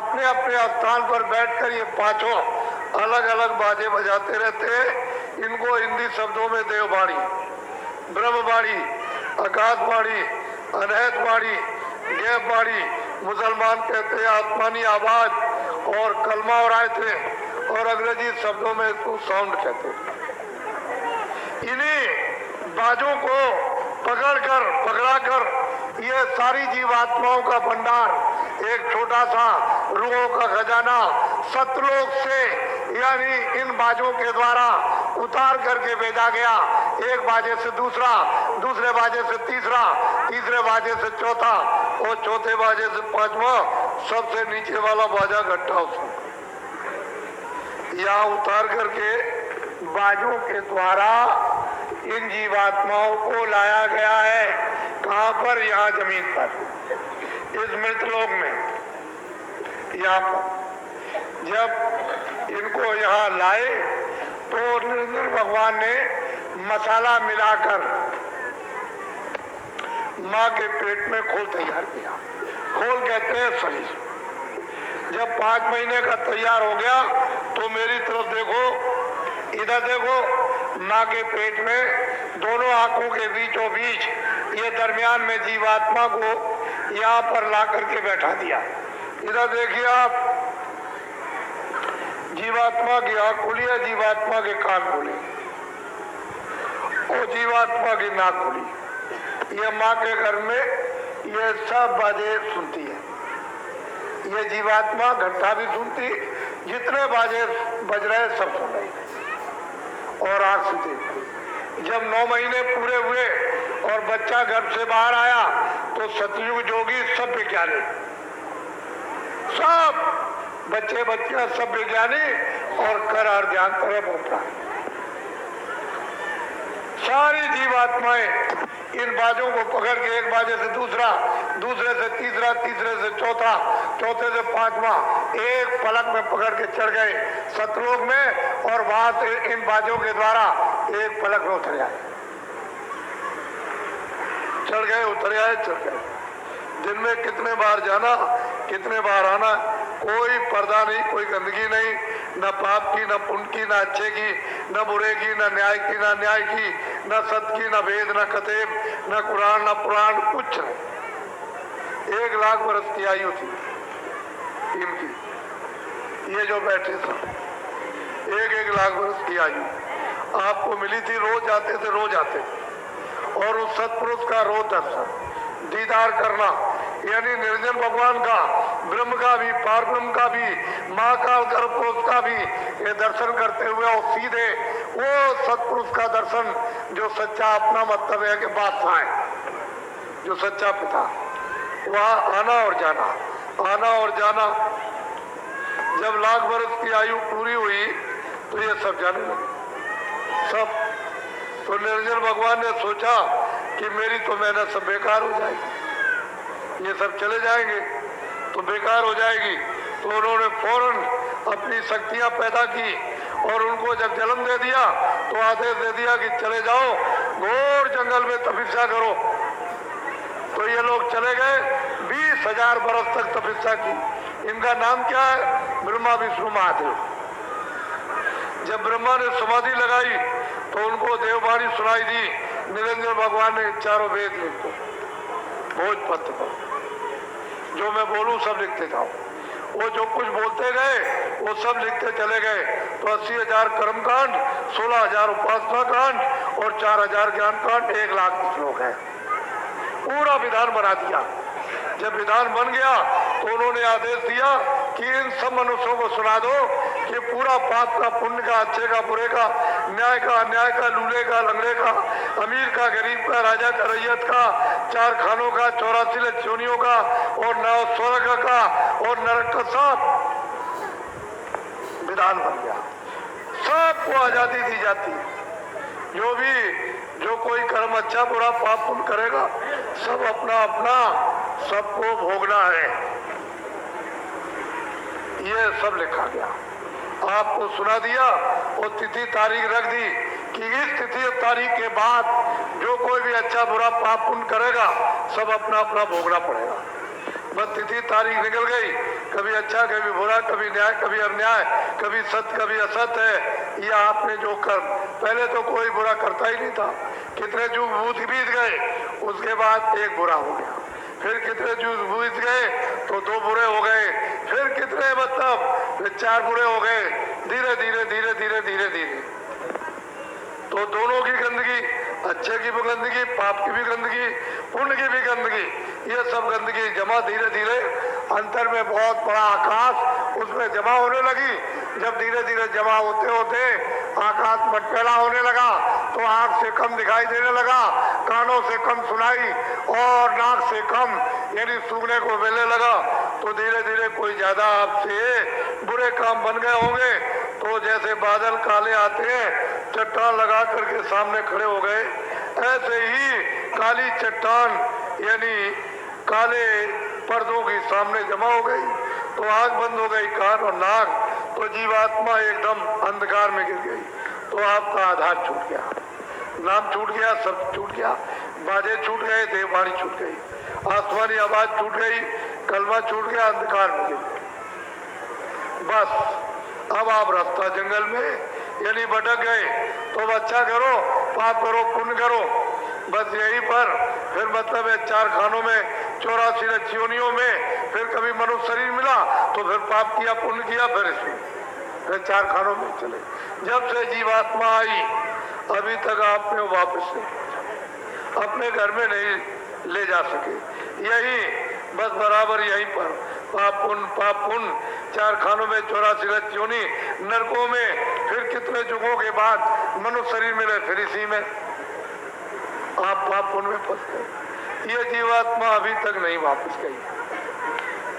अपने अपने स्थान पर बैठकर ये पांचों अलग अलग बाजे बजाते रहते हैं। इनको हिंदी शब्दों में देववाणी, ब्रह्मवाणी, आकाशवाणी, अनहतवाणी, गैबवाणी, मुसलमान कहते हैं आत्मानी आवाज, और कलमा और आयते, और अंग्रेजी शब्दों में इसको साउंड कहते हैं। इन्हीं बाजों को पकड़ाकर ये सारी जीवात्माओं का भंडार, एक छोटा सा रूहों का खजाना सतलोक से, यानी इन बाजों के द्वारा उतार करके भेजा गया। एक बाजे से दूसरा, दूसरे बाजे से तीसरा, तीसरे बाजे से चौथा, और चौथे बाजे से पांचवा, सबसे नीचे वाला बाजा घट्टा उसमें यहाँ उतार करके बाजों के द्वारा इन जीवात्माओं को लाया गया है। कहाँ पर? यहाँ जमीन पर, इस मृतलोक में। यहाँ पर जब इनको यहाँ लाए तो निरंजन भगवान ने मसाला मिलाकर माँ के पेट में खोल तैयार किया। खोल कहते हैं शरीर। जब 5 महीने का तैयार हो गया तो मेरी तरफ देखो, इधर देखो, माँ के पेट में दोनों आंखों के बीचों बीच ये दरमियान में जीवात्मा को यहाँ पर ला करके बैठा दिया। इधर देखिए आप, जीवात्मा की आंख खुली है, जीवात्मा के कान खुले, और जीवात्मा की नाक खुली। ये माँ के घर में ये सब बाजे सुनती है। ये जीवात्मा घंटा भी सुनती, जितने बाजे बज रहे सब सुन रही, और आंख से देखती। जब 9 महीने पूरे हुए और बच्चा गर्भ से बाहर आया तो सतयुग जोगी सब विज्ञानी, सब बच्चे बच्चियां सब विज्ञानी, और कर ध्यान तरफ होता। सारी जीवात्माएं इन बाजों को पकड़ के एक बाजे से दूसरा, दूसरे से तीसरा, तीसरे से चौथा, चौथे से पांचवा, एक पलक में पकड़ के चढ़ गए सतलोक में, और वहां से इन बाजों के द्वारा एक पलक में उतर आए। चढ़ गए, उतर आए, चढ़ गए। दिन में कितने बार जाना, कितने बार आना, कोई पर्दा नहीं, कोई गंदगी नहीं, न पाप की, न पुण्य की, न अच्छे की, न बुरे की, न न्याय की, न अन्याय की, न सत्य की, न वेद, न कतेब, न कुरान, न पुराण, कुछ नहीं। 1 लाख वर्ष की आयु थी इनकी। ये जो बैठे सब 1-1 लाख वर्ष की आयु आपको मिली थी। रोज आते थे, रोज आते थे, और उस सत्पुरुष का रोज दर्शन दीदार करना, यानी निरंजन भगवान का, ब्रह्म का भी, पार ब्रह्म का भी, महाकाल गर्भपुरुष का भी ये दर्शन करते हुए, और सीधे वो सत्पुरुष का दर्शन जो सच्चा, अपना मतलब है कि बादशाह है, जो सच्चा पिता, वहाँ आना और जाना, आना और जाना। जब 1 लाख वर्ष की आयु पूरी हुई तो ये सब जाने लगे सब। तो निरंजन भगवान ने सोचा कि मेरी तो मेहनत सब बेकार हो जाएगी, ये सब चले जाएंगे तो बेकार हो जाएगी। तो उन्होंने फौरन अपनी शक्तियां पैदा की, और उनको जब जन्म दे दिया तो आदेश दे दिया कि चले जाओ घोर जंगल में तपस्या करो। तो ये लोग चले गए, 20,000 बरस तक तपस्या की। इनका नाम क्या है? ब्रह्मा विष्णु महादेव। जब ब्रह्मा ने समाधि लगाई तो उनको देववाणी सुनाई दी। निरंजन भगवान ने चारों वेद लिख दो, भोजपत्र पर, जो मैं बोलूं सब लिखते जाओ। वो जो कुछ बोलते गए वो सब लिखते चले गए। तो 80,000 कर्मकांड, 16,000 उपासना कांड, और 4,000 ज्ञान कांड, 1 लाख श्लोक है। पूरा विधान बना दिया। जब विधान बन गया तो उन्होंने आदेश दिया कि इन सब मनुष्यों को सुना दो कि पूरा पाप का, पुण्य का, अच्छे का, बुरे का, न्याय का, अन्याय का, लूले का, लंगड़े का, अमीर का, गरीब का, राजा का, रैयत का, 4 खानों का, 84 लक्षणियों का, और 9 स्वर्ग का, और नरक का, सब विधान बन गया। सबको आजादी दी जाती है। जो कोई कर्म अच्छा बुरा पाप पुण्य करेगा, सब अपना अपना सबको भोगना है। ये सब लिखा गया, आपको सुना दिया, और तिथि तारीख रख दी कि इस तिथि तारीख के बाद जो कोई भी अच्छा बुरा पाप पुण्य करेगा, सब अपना अपना भोगना पड़ेगा। बस तिथि तारीख निकल गई, कभी अच्छा कभी बुरा, कभी न्याय कभी अन्याय, कभी सत्य कभी असत्य है। ये आपने जो कर्म, पहले तो कोई बुरा करता ही नहीं था, कितने युग बीत गए, उसके बाद एक बुरा हो गया, फिर कितने युग बीत गए तो दो बुरे हो गए, फिर कितने मतलब चार बुरे हो गए, धीरे धीरे धीरे धीरे धीरे धीरे तो दोनों की गंदगी, अच्छे की भी गंदगी, पाप की भी गंदगी, पुण्य की भी गंदगी, ये सब गंदगी जमा धीरे धीरे अंतर में बहुत बड़ा आकाश उसमें जमा होने लगी। जब धीरे धीरे जमा होते होते आकाश मटमैला होने लगा तो आंख से कम दिखाई देने लगा, कानों से कम सुनाई और नाक से कम यानी सूंघने को मिलने लगा। तो धीरे धीरे कोई ज्यादा आपसे बुरे काम बन गए होंगे तो जैसे बादल काले आते हैं, चट्टान लगा करके सामने खड़े हो गए, ऐसे ही काली चट्टान यानी काले पर्दों के सामने जमा हो गई। तो आंख बंद हो गई, कान और नाक, तो जीवात्मा एकदम अंधकार में गिर गई। तो आपका आधार छूट गया, नाम छूट गया, सब छूट गया, बाजे छूट गए, देववाणी छूट गई, आसमानी आवाज छूट गई, कलमा छूट गया, अंधकार में गिर गए। बस अब आप रास्ता जंगल में यानी भटक गए। तो अच्छा करो, पाप करो, पुण्य करो, बस यही पर फिर मतलब है चार खानों में 84 योनियों में फिर कभी मनुष्य शरीर मिला तो फिर पाप किया, पुण्य किया, फिर इसमें फिर चार खानों में चले। जब से जीवात्मा आई अभी तक आपने वापस नहीं, अपने घर में नहीं ले जा सके, यही बस बराबर यहीं पर पाप पुण्य चार खानों में 84 योनि नरकों में, फिर कितने युगों के बाद मनुष्य शरीर मिले, फिर इसी में आप पाप पुण्य में फंस गए। ये जीवात्मा अभी तक नहीं वापस गई।